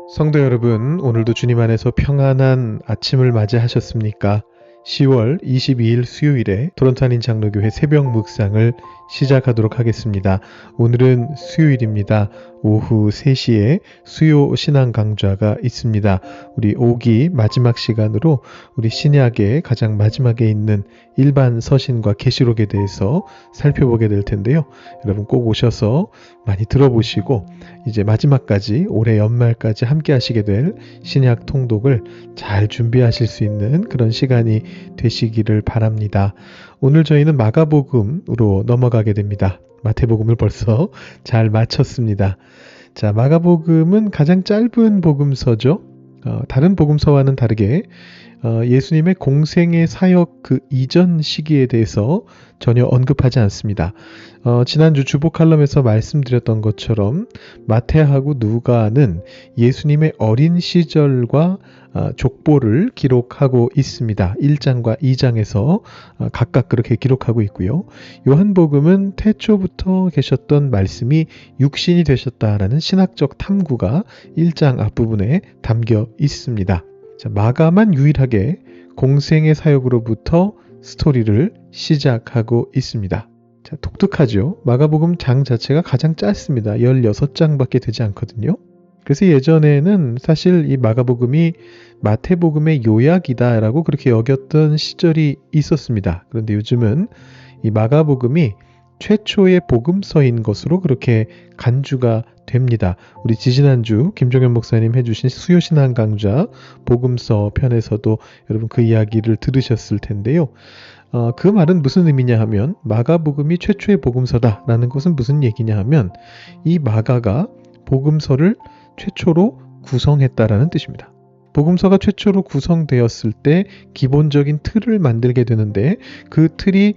성도 여러분, 오늘도 주님 안에서 평안한 아침을 맞이하셨습니까? 10월 22일 수요일에 토론토 한인 장로교회 새벽 묵상을 시작하도록 하겠습니다. 오늘은 수요일입니다. 오후 3시에 수요 신앙 강좌가 있습니다. 우리 5기 마지막 시간으로 우리 신약의 가장 마지막에 있는 일반 서신과 계시록에 대해서 살펴보게 될 텐데요. 여러분 꼭 오셔서 많이 들어보시고 이제 마지막까지 올해 연말까지 함께 하시게 될 신약 통독을 잘 준비하실 수 있는 그런 시간이 되시기를 바랍니다. 오늘 저희는 마가복음으로 넘어가게 됩니다. 마태복음을 벌써 잘 마쳤습니다. 자, 마가복음은 가장 짧은 복음서죠. 다른 복음서와는 다르게 예수님의 공생의 사역 그 이전 시기에 대해서 전혀 언급하지 않습니다. 지난주 주보 칼럼에서 말씀드렸던 것처럼 마태하고 누가는 예수님의 어린 시절과 족보를 기록하고 있습니다. 1장과 2장에서 각각 그렇게 기록하고 있고요. 요한복음은 태초부터 계셨던 말씀이 육신이 되셨다라는 신학적 탐구가 1장 앞부분에 담겨 있습니다. 자, 마가만 유일하게 공생의 사역으로부터 스토리를 시작하고 있습니다. 자, 독특하죠. 마가복음 장 자체가 가장 짧습니다. 16장밖에 되지 않거든요. 그래서 예전에는 사실 이 마가복음이 마태복음의 요약이다라고 그렇게 여겼던 시절이 있었습니다. 그런데 요즘은 이 마가복음이 최초의 복음서인 것으로 그렇게 간주가 됩니다. 우리 지지난주 김종현 목사님 해주신 수요신앙 강좌 복음서 편에서도 여러분 그 이야기를 들으셨을 텐데요. 그 말은 무슨 의미냐 하면 마가복음이 최초의 복음서다라는 것은 무슨 얘기냐 하면 이 마가가 복음서를 최초로 구성했다라는 뜻입니다. 복음서가 최초로 구성되었을 때 기본적인 틀을 만들게 되는데 그 틀이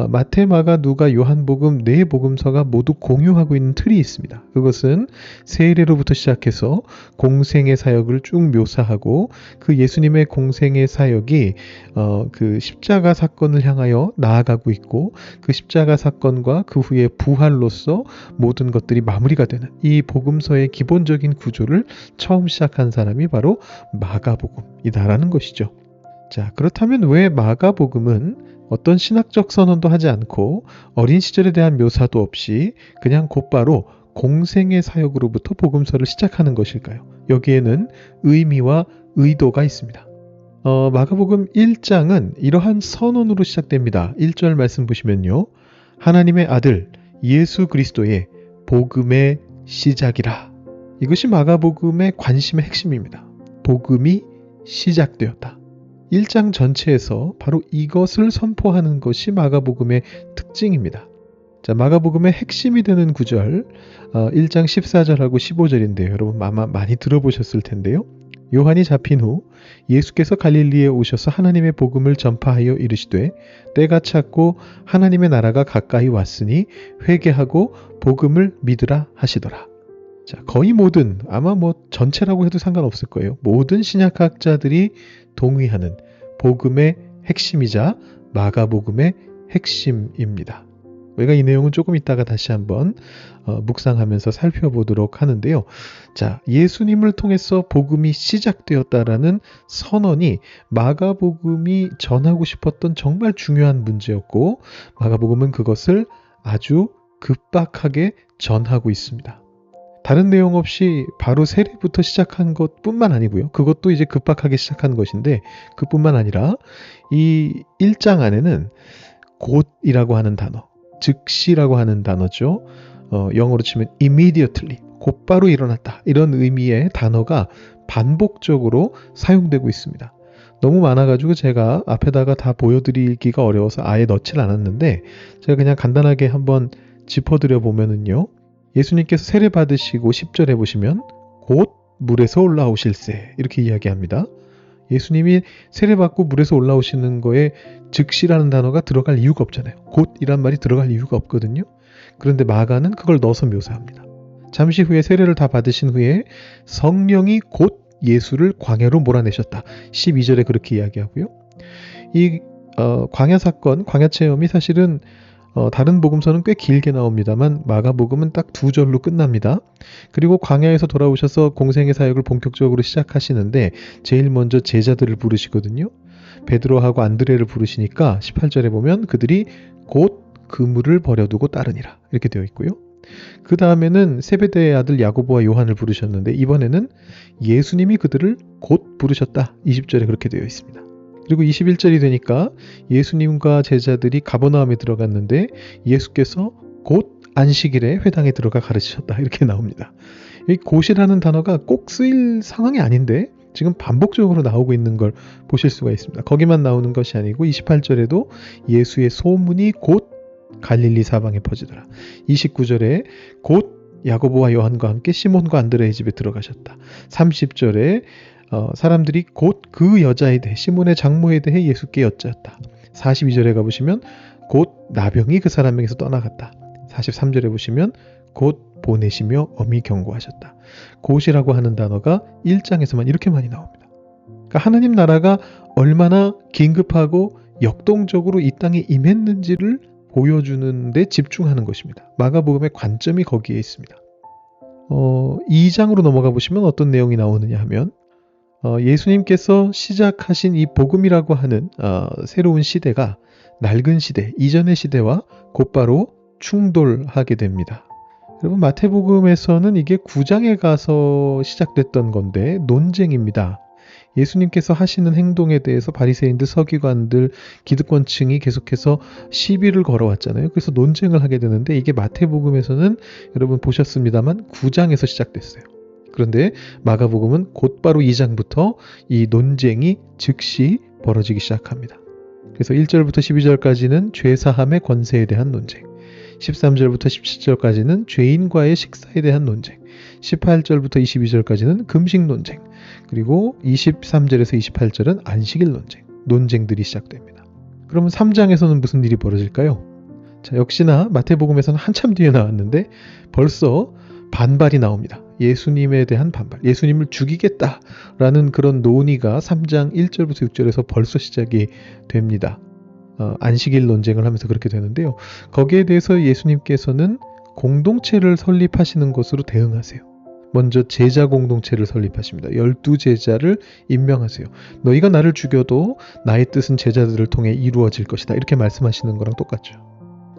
마태, 마가, 누가, 요한복음 네 복음서가 모두 공유하고 있는 틀이 있습니다. 그것은 세례로부터 시작해서 공생의 사역을 쭉 묘사하고 그 예수님의 공생의 사역이 그 십자가 사건을 향하여 나아가고 있고 그 십자가 사건과 그 후에 부활로서 모든 것들이 마무리가 되는 이 복음서의 기본적인 구조를 처음 시작한 사람이 바로 마가복음이다라는 것이죠. 자, 그렇다면 왜 마가복음은 어떤 신학적 선언도 하지 않고 어린 시절에 대한 묘사도 없이 그냥 곧바로 공생의 사역으로부터 복음서를 시작하는 것일까요? 여기에는 의미와 의도가 있습니다. 마가복음 1장은 이러한 선언으로 시작됩니다. 1절 말씀 보시면요. 하나님의 아들 예수 그리스도의 복음의 시작이라. 이것이 마가복음의 관심의 핵심입니다. 복음이 시작되었다. 1장 전체에서 바로 이것을 선포하는 것이 마가복음의 특징입니다. 자, 마가복음의 핵심이 되는 구절 1장 14절하고 15절인데요. 여러분 아마 많이 들어보셨을 텐데요. 요한이 잡힌 후 예수께서 갈릴리에 오셔서 하나님의 복음을 전파하여 이르시되 때가 찼고 하나님의 나라가 가까이 왔으니 회개하고 복음을 믿으라 하시더라. 자, 거의 모든 아마 전체라고 해도 상관없을 거예요. 모든 신약학자들이 동의하는 복음의 핵심이자 마가복음의 핵심입니다. 우리가 이 내용은 조금 이따가 다시 한번 묵상하면서 살펴보도록 하는데요. 자, 예수님을 통해서 복음이 시작되었다라는 선언이 마가복음이 전하고 싶었던 정말 중요한 문제였고 마가복음은 그것을 아주 급박하게 전하고 있습니다. 다른 내용 없이 바로 세례부터 시작한 것뿐만 아니고요. 그것도 이제 급박하게 시작한 것인데 그뿐만 아니라 이 1장 안에는 곧이라고 하는 단어, 즉시라고 하는 단어죠. 영어로 치면 immediately, 곧바로 일어났다. 이런 의미의 단어가 반복적으로 사용되고 있습니다. 너무 많아가지고 제가 앞에다가 다 보여드리기가 어려워서 아예 넣질 않았는데 제가 그냥 간단하게 한번 짚어드려 보면은요. 예수님께서 세례 받으시고 10절에 보시면 곧 물에서 올라오실세 이렇게 이야기합니다. 예수님이 세례받고 물에서 올라오시는 거에 즉시라는 단어가 들어갈 이유가 없잖아요. 곧이란 말이 들어갈 이유가 없거든요. 그런데 마가는 그걸 넣어서 묘사합니다. 잠시 후에 세례를 다 받으신 후에 성령이 곧 예수를 광야로 몰아내셨다. 12절에 그렇게 이야기하고요. 이 광야 사건, 광야 체험이 사실은 다른 복음서는 꽤 길게 나옵니다만 마가복음은 딱 2절로 끝납니다. 그리고 광야에서 돌아오셔서 공생의 사역을 본격적으로 시작하시는데 제일 먼저 제자들을 부르시거든요. 베드로하고 안드레를 부르시니까 18절에 보면 그들이 곧 그물을 버려두고 따르니라 이렇게 되어 있고요. 그 다음에는 세베대의 아들 야고보와 요한을 부르셨는데 이번에는 예수님이 그들을 곧 부르셨다. 20절에 그렇게 되어 있습니다. 그리고 21절이 되니까 예수님과 제자들이 가버나움에 들어갔는데 예수께서 곧 안식일에 회당에 들어가 가르치셨다. 이렇게 나옵니다. 이 곧이라는 단어가 꼭 쓰일 상황이 아닌데 지금 반복적으로 나오고 있는 걸 보실 수가 있습니다. 거기만 나오는 것이 아니고 28절에도 예수의 소문이 곧 갈릴리 사방에 퍼지더라. 29절에 곧 야고보와 요한과 함께 시몬과 안드레의 집에 들어가셨다. 30절에 사람들이 곧 그 여자에 대해 시몬의 장모에 대해 예수께 여쭈었다. 42절에 가보시면 곧 나병이 그 사람에게서 떠나갔다. 43절에 보시면 곧 보내시며 엄히 경고하셨다. 곧이라고 하는 단어가 1장에서만 이렇게 많이 나옵니다. 그러니까 하나님 나라가 얼마나 긴급하고 역동적으로 이 땅에 임했는지를 보여주는 데 집중하는 것입니다. 마가복음의 관점이 거기에 있습니다. 2장으로 넘어가 보시면 어떤 내용이 나오느냐 하면 예수님께서 시작하신 이 복음이라고 하는 새로운 시대가 낡은 시대, 이전의 시대와 곧바로 충돌하게 됩니다. 여러분 마태복음에서는 이게 9장에 가서 시작됐던 건데 논쟁입니다. 예수님께서 하시는 행동에 대해서 바리새인들, 서기관들, 기득권층이 계속해서 시비를 걸어왔잖아요. 그래서 논쟁을 하게 되는데 이게 마태복음에서는 여러분 보셨습니다만 9장에서 시작됐어요. 그런데 마가복음은 곧바로 2장부터 이 논쟁이 즉시 벌어지기 시작합니다. 그래서 1절부터 12절까지는 죄사함의 권세에 대한 논쟁, 13절부터 17절까지는 죄인과의 식사에 대한 논쟁, 18절부터 22절까지는 금식 논쟁, 그리고 23절에서 28절은 안식일 논쟁들이 시작됩니다. 그러면 3장에서는 무슨 일이 벌어질까요? 자, 역시나 마태복음에서는 한참 뒤에 나왔는데 벌써 반발이 나옵니다. 예수님에 대한 반발, 예수님을 죽이겠다라는 그런 논의가 3장 1절부터 6절에서 벌써 시작이 됩니다. 안식일 논쟁을 하면서 그렇게 되는데요. 거기에 대해서 예수님께서는 공동체를 설립하시는 것으로 대응하세요. 먼저 제자 공동체를 설립하십니다. 12제자를 임명하세요. 너희가 나를 죽여도 나의 뜻은 제자들을 통해 이루어질 것이다. 이렇게 말씀하시는 거랑 똑같죠.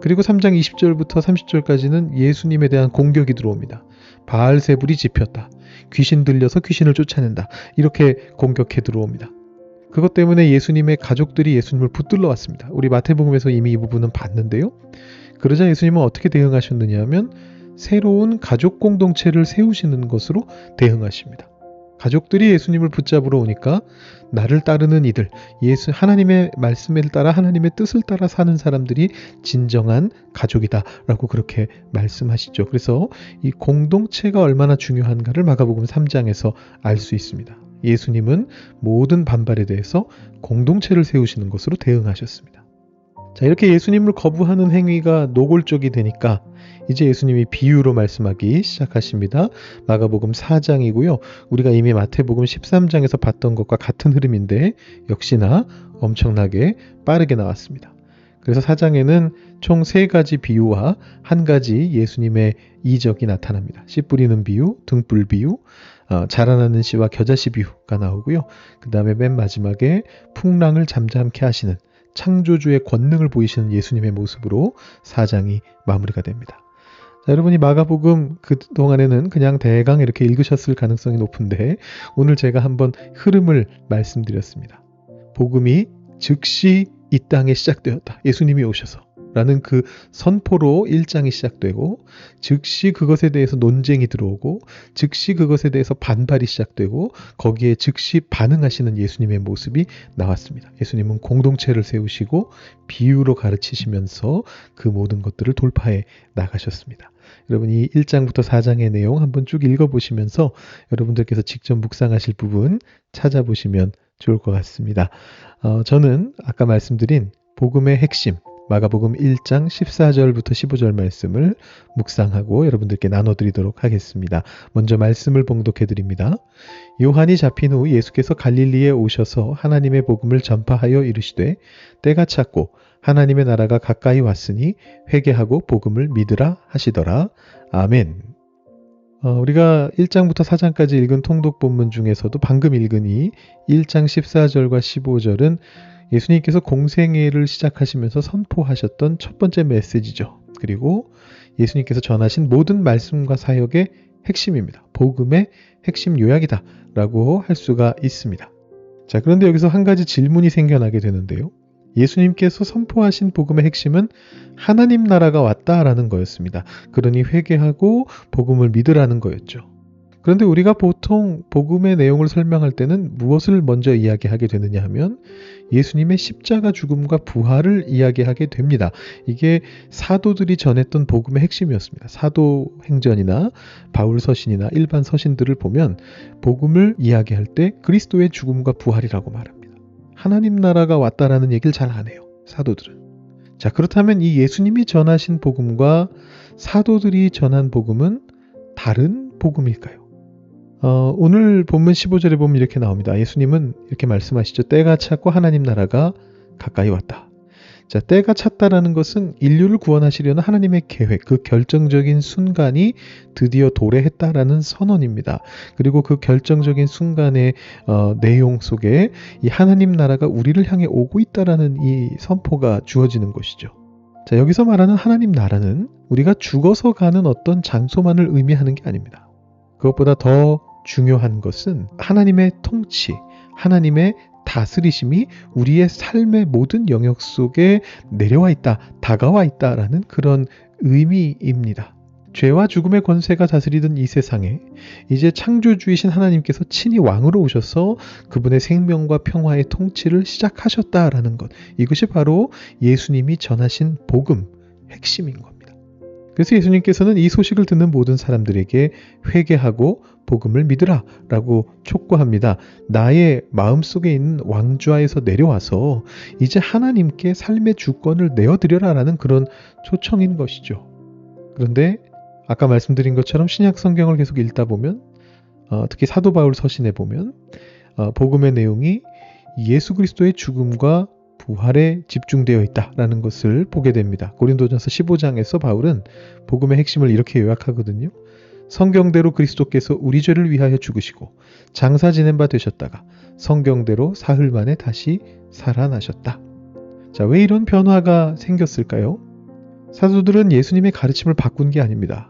그리고 3장 20절부터 30절까지는 예수님에 대한 공격이 들어옵니다. 바알세불이 집혔다. 귀신 들려서 귀신을 쫓아낸다. 이렇게 공격해 들어옵니다. 그것 때문에 예수님의 가족들이 예수님을 붙들러 왔습니다. 우리 마태복음에서 이미 이 부분은 봤는데요. 그러자 예수님은 어떻게 대응하셨느냐 하면 새로운 가족 공동체를 세우시는 것으로 대응하십니다. 가족들이 예수님을 붙잡으러 오니까 나를 따르는 이들, 하나님의 말씀을 따라 하나님의 뜻을 따라 사는 사람들이 진정한 가족이다 라고 그렇게 말씀하시죠. 그래서 이 공동체가 얼마나 중요한가를 마가복음 3장에서 알 수 있습니다. 예수님은 모든 반발에 대해서 공동체를 세우시는 것으로 대응하셨습니다. 자, 이렇게 예수님을 거부하는 행위가 노골적이 되니까 이제 예수님이 비유로 말씀하기 시작하십니다. 마가복음 4장이고요. 우리가 이미 마태복음 13장에서 봤던 것과 같은 흐름인데 역시나 엄청나게 빠르게 나왔습니다. 그래서 4장에는 총 3가지 비유와 1가지 예수님의 이적이 나타납니다. 씨 뿌리는 비유, 등불 비유, 자라나는 씨와 겨자씨 비유가 나오고요. 그 다음에 맨 마지막에 풍랑을 잠잠케 하시는 창조주의 권능을 보이시는 예수님의 모습으로 4장이 마무리가 됩니다. 자, 여러분이 마가복음 그동안에는 그냥 대강 이렇게 읽으셨을 가능성이 높은데 오늘 제가 한번 흐름을 말씀드렸습니다. 복음이 즉시 이 땅에 시작되었다. 예수님이 오셔서 라는 그 선포로 1장이 시작되고 즉시 그것에 대해서 논쟁이 들어오고 즉시 그것에 대해서 반발이 시작되고 거기에 즉시 반응하시는 예수님의 모습이 나왔습니다. 예수님은 공동체를 세우시고 비유로 가르치시면서 그 모든 것들을 돌파해 나가셨습니다. 여러분이 1장부터 4장의 내용 한번 쭉 읽어보시면서 여러분들께서 직접 묵상하실 부분 찾아보시면 좋을 것 같습니다. 저는 아까 말씀드린 복음의 핵심, 마가복음 1장 14절부터 15절 말씀을 묵상하고 여러분들께 나눠드리도록 하겠습니다. 먼저 말씀을 봉독해 드립니다. 요한이 잡힌 후 예수께서 갈릴리에 오셔서 하나님의 복음을 전파하여 이르시되 때가 찼고 하나님의 나라가 가까이 왔으니 회개하고 복음을 믿으라 하시더라. 아멘. 우리가 1장부터 4장까지 읽은 통독 본문 중에서도 방금 읽은 이 1장 14절과 15절은 예수님께서 공생애를 시작하시면서 선포하셨던 첫 번째 메시지죠. 그리고 예수님께서 전하신 모든 말씀과 사역의 핵심입니다. 복음의 핵심 요약이다 라고 할 수가 있습니다. 자, 그런데 여기서 한 가지 질문이 생겨나게 되는데요. 예수님께서 선포하신 복음의 핵심은 하나님 나라가 왔다라는 거였습니다. 그러니 회개하고 복음을 믿으라는 거였죠. 그런데 우리가 보통 복음의 내용을 설명할 때는 무엇을 먼저 이야기하게 되느냐 하면 예수님의 십자가 죽음과 부활을 이야기하게 됩니다. 이게 사도들이 전했던 복음의 핵심이었습니다. 사도행전이나 바울 서신이나 일반 서신들을 보면 복음을 이야기할 때 그리스도의 죽음과 부활이라고 말합니다. 하나님 나라가 왔다라는 얘기를 잘 안 해요. 사도들은. 자, 그렇다면 이 예수님이 전하신 복음과 사도들이 전한 복음은 다른 복음일까요? 오늘 본문 15절에 보면 이렇게 나옵니다. 예수님은 이렇게 말씀하시죠. 때가 찼고 하나님 나라가 가까이 왔다. 자, 때가 찼다라는 것은 인류를 구원하시려는 하나님의 계획, 그 결정적인 순간이 드디어 도래했다라는 선언입니다. 그리고 그 결정적인 순간의 내용 속에 이 하나님 나라가 우리를 향해 오고 있다라는 이 선포가 주어지는 것이죠. 자, 여기서 말하는 하나님 나라는 우리가 죽어서 가는 어떤 장소만을 의미하는 게 아닙니다. 그것보다 더 중요한 것은 하나님의 통치, 하나님의 다스리심이 우리의 삶의 모든 영역 속에 내려와 있다, 다가와 있다라는 그런 의미입니다. 죄와 죽음의 권세가 다스리던 이 세상에 이제 창조주이신 하나님께서 친히 왕으로 오셔서 그분의 생명과 평화의 통치를 시작하셨다라는 것. 이것이 바로 예수님이 전하신 복음, 핵심인 겁니다. 그래서 예수님께서는 이 소식을 듣는 모든 사람들에게 회개하고 복음을 믿으라 라고 촉구합니다. 나의 마음속에 있는 왕좌에서 내려와서 이제 하나님께 삶의 주권을 내어드려라 라는 그런 초청인 것이죠. 그런데 아까 말씀드린 것처럼 신약 성경을 계속 읽다 보면 특히 사도 바울 서신에 보면 복음의 내용이 예수 그리스도의 죽음과 부활에 집중되어 있다라는 것을 보게 됩니다. 고린도전서 15장에서 바울은 복음의 핵심을 이렇게 요약하거든요. 성경대로 그리스도께서 우리 죄를 위하여 죽으시고 장사 지낸 바 되셨다가 성경대로 사흘 만에 다시 살아나셨다. 자, 왜 이런 변화가 생겼을까요? 사도들은 예수님의 가르침을 바꾼 게 아닙니다.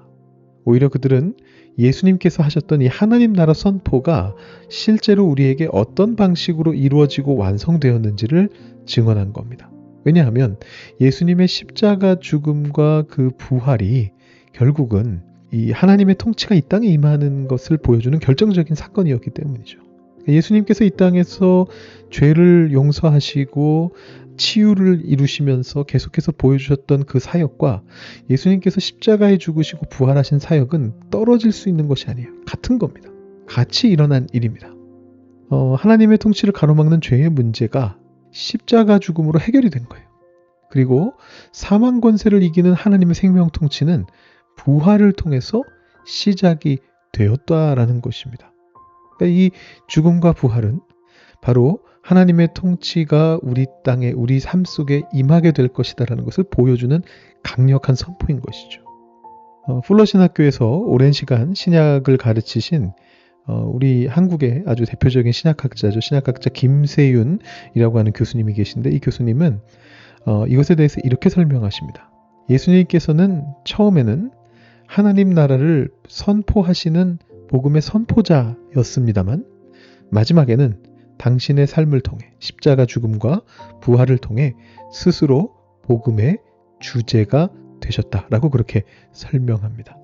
오히려 그들은 예수님께서 하셨던 이 하나님 나라 선포가 실제로 우리에게 어떤 방식으로 이루어지고 완성되었는지를 증언한 겁니다. 왜냐하면 예수님의 십자가 죽음과 그 부활이 결국은 이 하나님의 통치가 이 땅에 임하는 것을 보여주는 결정적인 사건이었기 때문이죠. 예수님께서 이 땅에서 죄를 용서하시고 치유를 이루시면서 계속해서 보여주셨던 그 사역과 예수님께서 십자가에 죽으시고 부활하신 사역은 떨어질 수 있는 것이 아니에요. 같은 겁니다. 같이 일어난 일입니다. 하나님의 통치를 가로막는 죄의 문제가 십자가 죽음으로 해결이 된 거예요. 그리고 사망 권세를 이기는 하나님의 생명 통치는 부활을 통해서 시작이 되었다라는 것입니다. 그러니까 이 죽음과 부활은 바로 하나님의 통치가 우리 땅에 우리 삶 속에 임하게 될 것이다라는 것을 보여주는 강력한 선포인 것이죠. 풀러 신학교에서 오랜 시간 신약을 가르치신 우리 한국의 아주 대표적인 신약학자죠. 신약학자 김세윤이라고 하는 교수님이 계신데 이 교수님은 이것에 대해서 이렇게 설명하십니다. 예수님께서는 처음에는 하나님 나라를 선포하시는 복음의 선포자였습니다만 마지막에는 당신의 삶을 통해 십자가 죽음과 부활을 통해 스스로 복음의 주제가 되셨다라고 그렇게 설명합니다.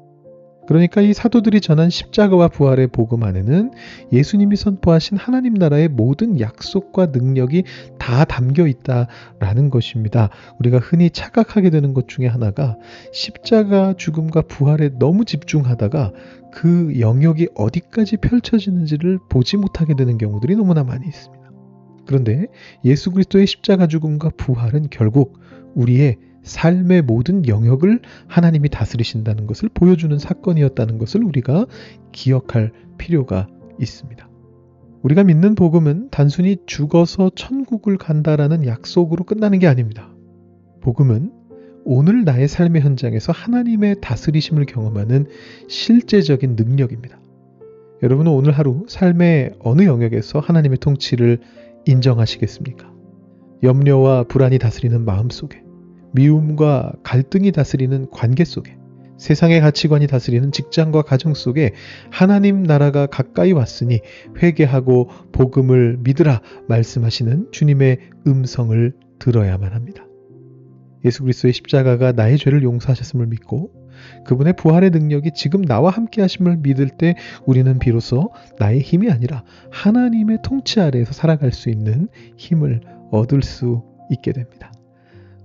그러니까 이 사도들이 전한 십자가와 부활의 복음 안에는 예수님이 선포하신 하나님 나라의 모든 약속과 능력이 다 담겨 있다라는 것입니다. 우리가 흔히 착각하게 되는 것 중에 하나가 십자가 죽음과 부활에 너무 집중하다가 그 영역이 어디까지 펼쳐지는지를 보지 못하게 되는 경우들이 너무나 많이 있습니다. 그런데 예수 그리스도의 십자가 죽음과 부활은 결국 우리의 삶의 모든 영역을 하나님이 다스리신다는 것을 보여주는 사건이었다는 것을 우리가 기억할 필요가 있습니다. 우리가 믿는 복음은 단순히 죽어서 천국을 간다라는 약속으로 끝나는 게 아닙니다. 복음은 오늘 나의 삶의 현장에서 하나님의 다스리심을 경험하는 실제적인 능력입니다. 여러분은 오늘 하루 삶의 어느 영역에서 하나님의 통치를 인정하시겠습니까? 염려와 불안이 다스리는 마음 속에, 미움과 갈등이 다스리는 관계 속에, 세상의 가치관이 다스리는 직장과 가정 속에 하나님 나라가 가까이 왔으니 회개하고 복음을 믿으라 말씀하시는 주님의 음성을 들어야만 합니다. 예수 그리스도의 십자가가 나의 죄를 용서하셨음을 믿고 그분의 부활의 능력이 지금 나와 함께 하심을 믿을 때 우리는 비로소 나의 힘이 아니라 하나님의 통치 아래에서 살아갈 수 있는 힘을 얻을 수 있게 됩니다.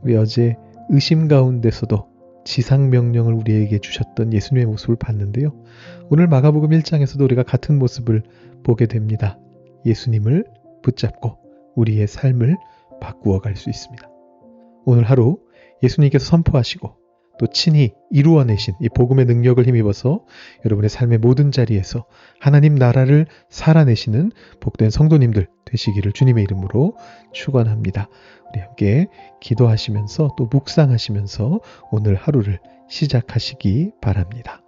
우리 어제 의심 가운데서도 지상명령을 우리에게 주셨던 예수님의 모습을 봤는데요. 오늘 마가복음 1장에서도 우리가 같은 모습을 보게 됩니다. 예수님을 붙잡고 우리의 삶을 바꾸어 갈 수 있습니다. 오늘 하루 예수님께서 선포하시고 또 친히 이루어내신 이 복음의 능력을 힘입어서 여러분의 삶의 모든 자리에서 하나님 나라를 살아내시는 복된 성도님들 되시기를 주님의 이름으로 축원합니다. 우리 함께 기도하시면서 또 묵상하시면서 오늘 하루를 시작하시기 바랍니다.